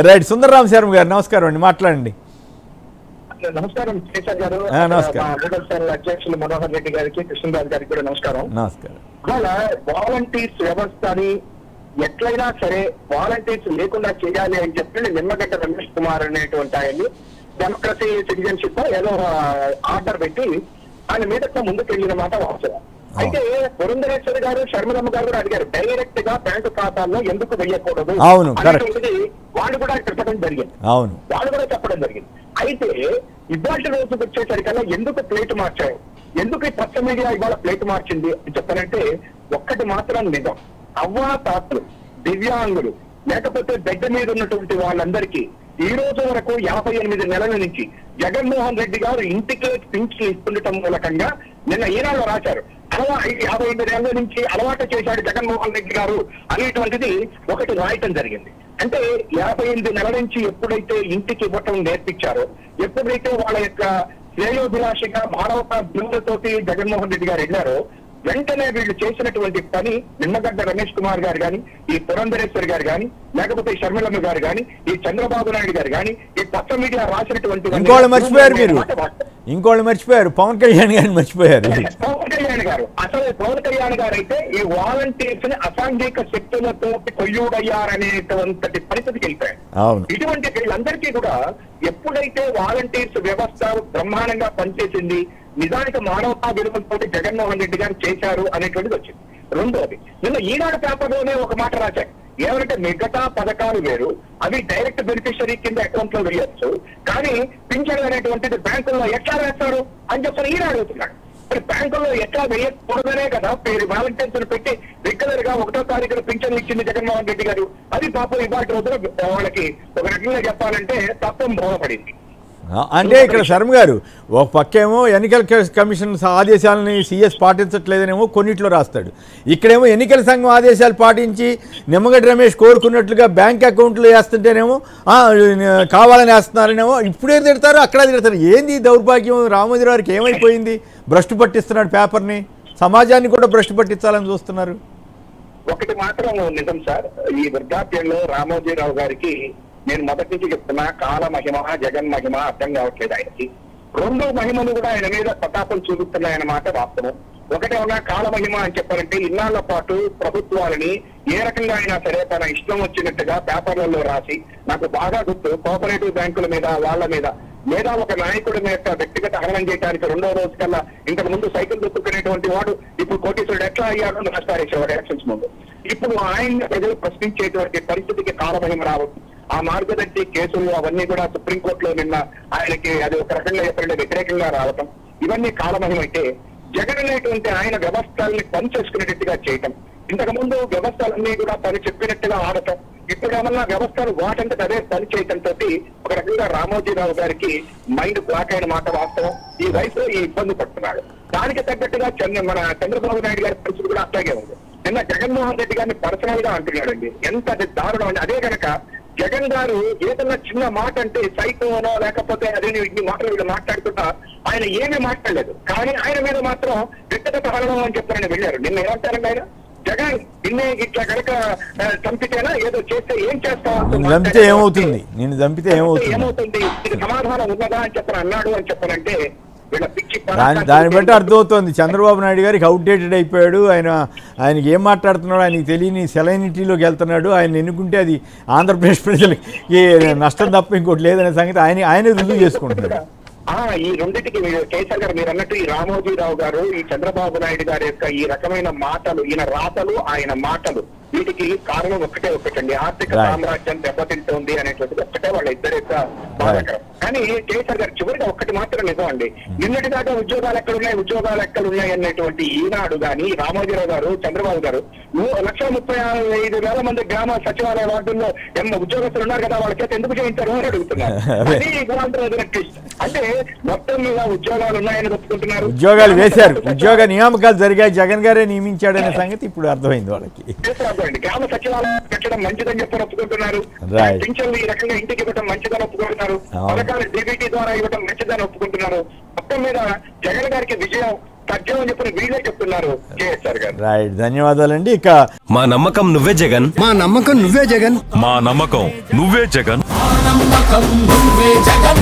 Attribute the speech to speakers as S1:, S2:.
S1: Right. Sundararama Sharma గారు నమస్కారం అండి, మాట్లాడండి.
S2: నమస్కారం శేషర్ గారు, అధ్యక్షులు మనోహర్ రెడ్డి గారికి, కృష్ణరాజు గారికి కూడా నమస్కారం. ఇవాళ వాలంటీర్స్ వ్యవస్థని ఎట్లయినా సరే వాలంటీర్స్ లేకుండా చేయాలి అని చెప్పి నిమ్మగడ్డ రమేష్ కుమార్ అనేటువంటి ఆయన్ని డెమోక్రసీ సిటిజన్షిప్ ఏదో ఆర్డర్ పెట్టి ఆయన మీద ముందుకు వెళ్ళిన మాట వాస్తవం. అయితే పురంధరేశ్వరి గారు, షర్మిలమ్మ గారు కూడా అడిగారు, డైరెక్ట్ గా బ్యాంకు ఖాతాల్లో ఎందుకు వెయ్యకూడదు అనేటువంటిది వాళ్ళు కూడా చెప్పడం జరిగింది. వాళ్ళు కూడా చెప్పడం జరిగింది. అయితే ఇవాళ రోజుకి వచ్చేసరికల్లా ఎందుకు ప్లేట్ మార్చారు, ఎందుకు ఈ పచ్చ మీడియా ఇవాళ ప్లేట్ మార్చింది అని చెప్పారంటే ఒక్కటి మాత్రం నిజం. అవ్వాతాతలు, దివ్యాంగులు, లేకపోతే బెడ్ మీద ఉన్నటువంటి వాళ్ళందరికీ ఈ రోజు వరకు 58 నెలల నుంచి జగన్మోహన్ రెడ్డి గారు ఇంటికే పింఛన్ ఇస్తుండటం మూలకంగా నిన్న ఈనాడులో రాశారు. 58 నెలల నుంచి అలవాటు చేశాడు జగన్మోహన్ రెడ్డి గారు అనేటువంటిది ఒకటి రాయటం జరిగింది. అంటే 58 నెలల నుంచి ఎప్పుడైతే ఇంటికి ఇవ్వటం నేర్పించారో, ఎప్పుడైతే వాళ్ళ యొక్క శ్రేయోభిలాషిగా మానవతా బిల్లులతోటి జగన్మోహన్ రెడ్డి గారు వెళ్ళారో, వెంటనే వీళ్ళు చేసినటువంటి పని నిమ్మగడ్డ రమేష్ కుమార్ గారు కానీ, ఈ పురంధరేశ్వరి గారు కానీ, లేకపోతే షర్మిలమ్మ గారు కానీ, ఈ చంద్రబాబు నాయుడు గారు కానీ, ఈ పచ్చ మీడియా రాసినటువంటి
S1: ఇంకోళ్ళు మర్చిపోయారు, పవన్ కళ్యాణ్ గారిని మర్చిపోయారు.
S2: పవన్ కళ్యాణ్ గారు, అసలు పవన్ కళ్యాణ్ గారు అయితే ఈ వాలంటీర్స్ ని అసాంఘిక శక్తులతో కొయ్యూడయ్యారనేటువంటి పరిస్థితికి వెళ్ళిపోయారు. ఇటువంటి వీళ్ళందరికీ కూడా ఎప్పుడైతే వాలంటీర్స్ వ్యవస్థ బ్రహ్మాండంగా పనిచేసింది, నిజానికి మానవతా విలువలతో జగన్మోహన్ రెడ్డి గారు చేశారు అనేటువంటిది వచ్చింది. రెండోది, నిన్న ఈనాడు పేపర్లోనే ఒక మాట రాశారు, ఏమంటే మిగతా పథకాలు వేరు, అవి డైరెక్ట్ బెనిఫిషరీ కింద అకౌంట్ లో వేయొచ్చు, కానీ పింఛన్ అనేటువంటిది బ్యాంకుల్లో ఎట్లా వేస్తారు అని చెప్పని ఈనాడు అడుగుతున్నాడు. మరి బ్యాంకుల్లో ఎట్లా వేయకూడదనే కదా వాలంటీర్స్ పెట్టి రెగ్యులర్ గా 1వ తారీఖున పింఛన్ ఇచ్చింది జగన్మోహన్ రెడ్డి గారు. అది పాపం ఇవాటి రోజున వాళ్ళకి ఒక రకంగా చెప్పాలంటే తప్పం బోధపడింది.
S1: అంటే ఇక్కడ శర్మ గారు ఒక పక్కేమో ఎన్నికల కమిషన్ ఆదేశాలని సీఎస్ పాటించట్లేదనేమో కొన్నిట్లో రాస్తాడు, ఇక్కడేమో ఎన్నికల సంఘం ఆదేశాలు పాటించి నిమ్మగడ్డ రమేష్ కోరుకున్నట్లుగా బ్యాంక్ అకౌంట్లు వేస్తుంటేనేమో కావాలని వేస్తున్నారనేమో ఇప్పుడే తిడతారు, అక్కడ తిడతారు. ఏంది దౌర్భాగ్యం? రామోజీరావుకి ఏమైపోయింది? భ్రష్టు పట్టిస్తున్నాడు పేపర్ని, సమాజాన్ని కూడా భ్రష్టు పట్టించాలని చూస్తున్నారు.
S2: ఒకటి మాత్రం నిజం సార్, ఈ వృద్ధాప్యంలో రామోజీరావు గారికి నేను మొదటి నుంచి చెప్తున్నా, కాల మహిమ జగన్ మహిమ అర్థం కావట్లేదు ఆయనకి. 2 మహిమలు కూడా ఆయన మీద ప్రతాపం చూపిస్తున్నాయన్న మాట వాస్తవం. ఒకటే ఉన్న కాల మహిమ అని చెప్పారంటే ఇన్నాళ్ల పాటు ప్రభుత్వాలని ఏ రకంగా అయినా సరే తన ఇష్టం వచ్చినట్టుగా పేపర్లలో రాసి, నాకు బాగా గుర్తు, కోఆపరేటివ్ బ్యాంకుల మీద వాళ్ళ మీద లేదా ఒక నాయకుడి మీద వ్యక్తిగత హరణం చేయడానికి 2వ రోజు కల్లా ఇంతకు ముందు సైకిల్ దొక్కునేటువంటి వాడు ఇప్పుడు కోటీశ్వరుడు ఎట్లా అయ్యాడో రాస్తారేసేవాడు ఎలక్షన్స్ ముందు. ఇప్పుడు ఆయన ప్రజలు ప్రశ్నించేటువంటి పరిస్థితికి కాలమహిమ రావచ్చు. ఆ మార్గదర్శి కేసులు అవన్నీ కూడా సుప్రీంకోర్టులో నిన్న ఆయనకి అది ఒక రకంగా చెప్పండి వ్యతిరేకంగా రావటం, ఇవన్నీ కాలమహిమ అయితే జగన్ అనేటువంటి ఆయన వ్యవస్థల్ని పని చేసుకునేటట్టుగా చేయటం, ఇంతకు ముందు వ్యవస్థలన్నీ కూడా పని చెప్పినట్టుగా ఆడటం, ఇప్పుడు ఏమన్నా వ్యవస్థలు వాటంతట అదే పని చేయటంతో ఒక రకంగా రామోజీరావు గారికి మైండ్ బ్లాక్ అయిన మాట వాస్తవం. ఈ వయసులో ఈ ఇబ్బంది పడుతున్నాడు. దానికి తగ్గట్టుగా మన చంద్రబాబు నాయుడు గారి పరిస్థితి కూడా అట్లాగే ఉంది. నిన్న జగన్మోహన్ రెడ్డి గారిని పర్సనల్ గా అంటున్నాడండి, ఎంత దారుణం అండి. అదే కనుక జగన్ గారు ఏదన్నా చిన్న మాట అంటే సైకోనో లేకపోతే అదే ఇన్ని మాటలు వీళ్ళు మాట్లాడుకుంటా ఆయన ఏమీ మాట్లాడలేదు, కానీ ఆయన మీద మాత్రం వ్యక్తిగత హరణం అని చెప్పారని వెళ్ళారు. నిన్న ఏమంటారండి ఆయన, జగన్ నిన్నే ఇట్లా కనుక చంపితేనా ఏదో చేస్తే ఏం చేస్తావు,
S1: ఏమవుతుంది, నేను చంపితే
S2: ఏమవుతుంది, ఇది సమాధానం ఉన్నదా అని చెప్పని అన్నాడు అని చెప్పనంటే
S1: దాన్ని బట్టి అర్థమవుతోంది చంద్రబాబు నాయుడు గారికి అవుట్డేటెడ్ అయిపోయాడు. ఆయనకి ఏం మాట్లాడుతున్నాడు ఆయనకి తెలియని సెలైనిటీలోకి వెళ్తున్నాడు. ఆయన ఎన్నుకుంటే అది ఆంధ్రప్రదేశ్ ప్రజలకి నష్టం తప్ప ఇంకోటి లేదనే సంగతి ఆయనే రుజువు చేసుకుంటున్నాడు.
S2: ఈ రెండింటికి కేసీఆర్ గారు మీరు అన్నట్టు ఈ రామోజీరావు గారు, ఈ చంద్రబాబు నాయుడు గారి యొక్క ఈ రకమైన మాటలు, ఈయన రాతలు, ఆయన మాటలు, వీటికి కారణం ఒకటండి, ఆర్థిక సామ్రాజ్యం దెబ్బతింటోంది అనేటువంటిది ఒక్కటే వాళ్ళ ఇద్దరి యొక్క బాధాకరం. కానీ కేసీఆర్ గారు చివరిగా ఒక్కటి మాత్రం నిజం అండి, నిన్నటి దాకా ఉద్యోగాలు ఎక్కడున్నాయి అనేటువంటి ఈనాడు కానీ రామోజీరావు గారు, చంద్రబాబు గారు 1,35,000 మంది గ్రామ సచివాలయ వార్డుల్లో ఉద్యోగస్తులు ఉన్నారు కదా, వాళ్ళ చేత ఎందుకు చేయించారు అని అడుగుతున్నారు. అది అంటే మొత్తం మీద ఉద్యోగాలు ఉన్నాయని ఒప్పుకుంటున్నారు,
S1: ఉద్యోగాలు వేశారు, ఉద్యోగ నియామకాలు జరిగాయి, జగన్ గారే నియమించాడనే సంగతి ఇప్పుడు అర్థమైంది వాళ్ళకి.
S2: గ్రామ సచివాలయం పెట్టడం మంచిదని చెప్పని ఒప్పుకుంటున్నారు, పింఛన్లు ఈ రకంగా ఇంటికి ఇవ్వడం మంచిదని ఒప్పుకుంటున్నారు, పథకాలు డీబీటీ ద్వారా ఇవ్వడం మంచిదని ఒప్పుకుంటున్నారు. మొత్తం మీద జగన్ గారికి విజయం తథ్యం అని చెప్పి వీళ్ళే చెప్తున్నారు కేఎస్ఆర్ గారు.
S1: రైట్, ధన్యవాదాలండి. ఇక
S3: మా నమ్మకం నువ్వే జగన్,
S4: మా నమ్మకం నువ్వే జగన్,
S5: మా నమ్మకం నువ్వే జగన్.
S6: నమ్మకం నువ్వే జగన్.